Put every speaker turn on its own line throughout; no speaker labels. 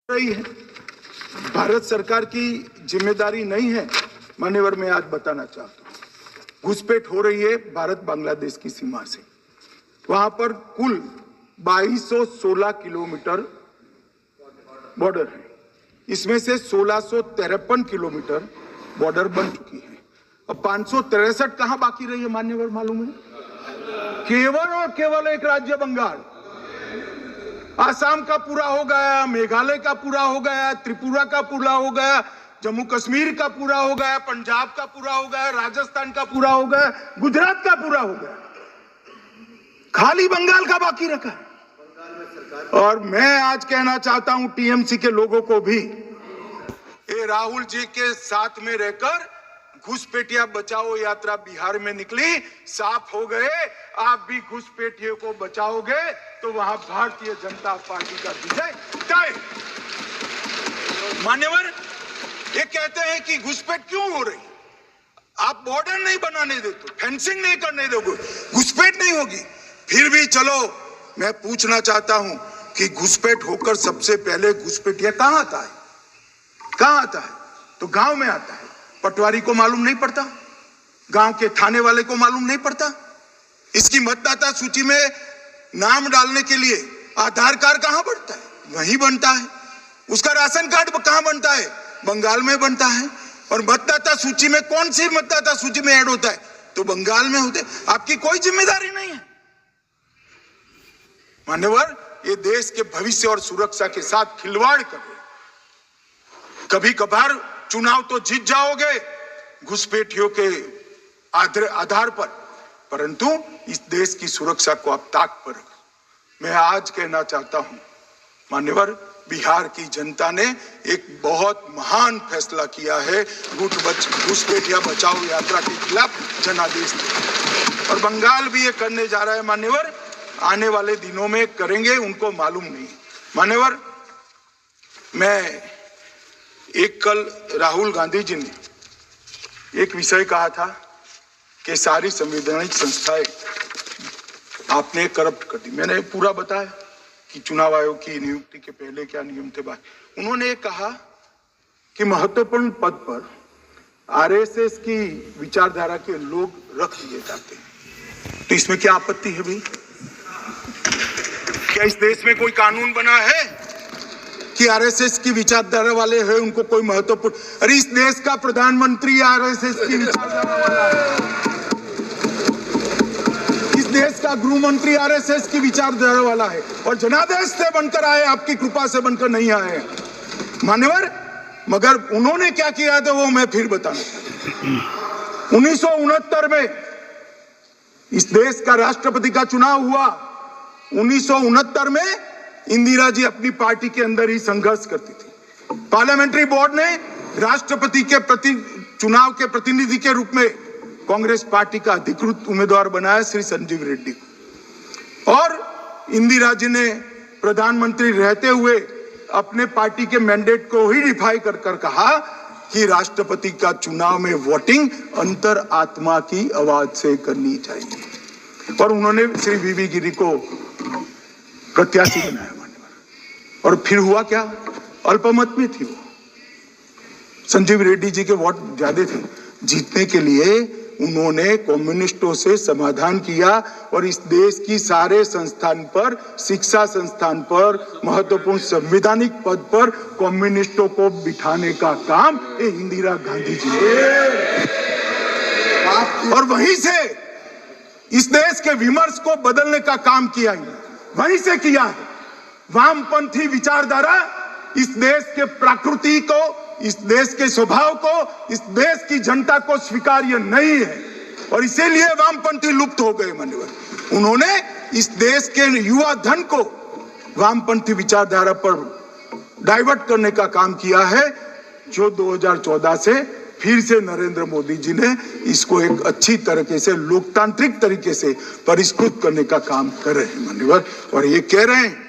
रही है। भारत सरकार की जिम्मेदारी नहीं है। मान्यवर, मैं आज बताना चाहता हूँ, घुसपैठ हो रही है भारत बांग्लादेश की सीमा से। वहां पर कुल 2216 किलोमीटर बॉर्डर है। इसमें से 1653 किलोमीटर बॉर्डर बन चुकी है। अब 563 कहां बाकी रही है मान्यवर, मालूम है? केवल और केवल एक राज्य बंगाल। आसाम का पूरा हो गया, मेघालय का पूरा हो गया, त्रिपुरा का पूरा हो गया, जम्मू कश्मीर का पूरा हो गया, पंजाब का पूरा हो गया, राजस्थान का पूरा हो गया, गुजरात का पूरा हो गया, खाली बंगाल का बाकी रखा। और मैं आज कहना चाहता हूं टीएमसी के लोगों को भी, ये राहुल जी के साथ में रहकर घुसपैठिया बचाओ यात्रा बिहार में निकली, साफ हो गए। आप भी घुसपैठियों को बचाओगे तो वहां भारतीय जनता पार्टी का विजय तय। मान्यवर, ये कहते हैं कि घुसपैठ क्यों हो रही? आप बॉर्डर नहीं बनाने देते, फेंसिंग नहीं करने दोगे, घुसपैठ नहीं होगी। फिर भी चलो, मैं पूछना चाहता हूं कि घुसपैठ होकर सबसे पहले घुसपैठिया कहां आता है? कहां आता है? तो गांव में आता है। पटवारी को मालूम नहीं पड़ता, गांव के थाने वाले को मालूम नहीं पड़ता। इसकी मतदाता सूची में नाम डालने के लिए आधार कार्ड कहां बनता है? वहीं बनता है। उसका राशन कार्ड कहां बनता है? बंगाल में बनता है। और मतदाता सूची में कौन सी मतदाता सूची में ऐड होता है? तो बंगाल में होते। आपकी कोई जिम्मेदारी नहीं है। मान्यवर, ये देश के भविष्य और सुरक्षा के साथ खिलवाड़ कर रहे। कभी कभार चुनाव तो जीत जाओगे घुसपैठियों के आधार पर, परंतु इस देश की सुरक्षा को आप ताक पर रखो। मैं आज कहना चाहता हूं मान्यवर, बिहार की जनता ने एक बहुत महान फैसला किया है घुसपैठिया बचाओ यात्रा के खिलाफ जनादेश दिया। और बंगाल भी ये करने जा रहा है मान्यवर, आने वाले दिनों में करेंगे, उनको मालूम नहीं। मान्यवर, मैं कल राहुल गांधी जी ने एक विषय कहा था कि सारी संवैधानिक संस्थाएं आपने करप्ट कर दी। मैंने पूरा बताया कि चुनाव आयोग की नियुक्ति के पहले क्या नियम थे। उन्होंने कहा कि महत्वपूर्ण पद पर आरएसएस की विचारधारा के लोग रख दिए जाते हैं। तो इसमें क्या आपत्ति है भाई? क्या इस देश में कोई कानून बना है कि आरएसएस की विचारधारा वाले हैं उनको कोई महत्वपूर्ण? अरे इस देश का प्रधानमंत्री आरएसएस की विचारधारा वाला है। इस देश का गृह मंत्री आरएसएस की विचारधारा वाला है। और जनादेश से बनकर आए, आपकी कृपा से बनकर नहीं आए मान्यवर। मगर उन्होंने क्या किया था वो मैं फिर बताना चाहता हूं। 1969 में इस देश का राष्ट्रपति का चुनाव हुआ। 1969 में इंदिरा जी अपनी पार्टी के अंदर ही संघर्ष करती थी। पार्लियामेंट्री बोर्ड ने राष्ट्रपति के चुनाव के प्रतिनिधि के रूप में कांग्रेस पार्टी का अधिकृत उम्मीदवार बनाया श्री संजीव रेड्डी को। और इंदिरा जी ने प्रधानमंत्री रहते हुए अपने पार्टी के मैंडेट को ही डिफाई कर कहा कि राष्ट्रपति का चुनाव में वोटिंग अंतर आत्मा की आवाज से करनी चाहिए। और उन्होंने श्री वीवी गिरी को प्रत्याशी बनाया मान्यवर। और फिर हुआ क्या? अल्पमत में थी वो। संजीव रेड्डी जी के वोट ज्यादा थे। जीतने के लिए उन्होंने कम्युनिस्टों से समाधान किया और इस देश की सारे संस्थान पर, शिक्षा संस्थान पर, महत्वपूर्ण संवैधानिक पद पर कम्युनिस्टों को बिठाने का काम इंदिरा गांधी जी ने। और वहीं से इस देश के विमर्श को बदलने का काम किया है, वहीं से किया है। वामपंथी विचारधारा इस देश के प्रकृति को, इस देश के स्वभाव को, इस देश की जनता को स्वीकार्य नहीं है। और इसीलिए वामपंथी लुप्त हो गए मान्यवर। उन्होंने इस देश के युवा धन को वामपंथी विचारधारा पर डाइवर्ट करने का काम किया है, जो 2014 से फिर से नरेंद्र मोदी जी ने इसको एक अच्छी तरीके से, लोकतांत्रिक तरीके से परिष्कृत करने का काम कर रहे हैं मान्यवर। और ये कह रहे हैं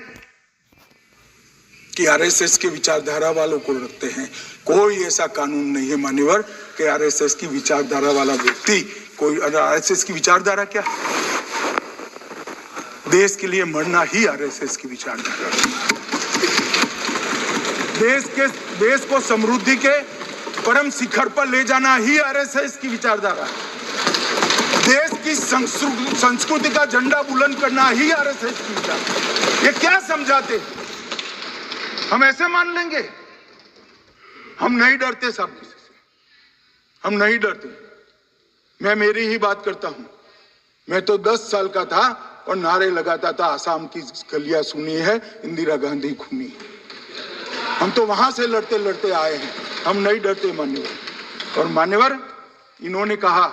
कि आरएसएस के विचारधारा वालों को रखते हैं। कोई ऐसा कानून नहीं है मान्यवर कि आरएसएस की विचारधारा वाला व्यक्ति कोई। आरएसएस की विचारधारा क्या? देश के लिए मरना ही आरएसएस की विचारधारा। देश को समृद्धि के परम शिखर पर ले जाना ही आरएसएस की विचारधारा है। देश की संस्कृति का झंडा बुलंद करना ही आरएसएस की विचारधारा। ये क्या समझाते हैं? हम ऐसे मान लेंगे? हम नहीं डरते साहब किसी से, हम नहीं डरते। मैं मेरी ही बात करता हूं। मैं तो 10 साल का था और नारे लगाता था, आसाम की गलियां सुनी है, इंदिरा गांधी खूनी। हम तो वहां से लड़ते लड़ते आए हैं, हम नहीं डरते मान्यवर। और मान्यवर, इन्होंने कहा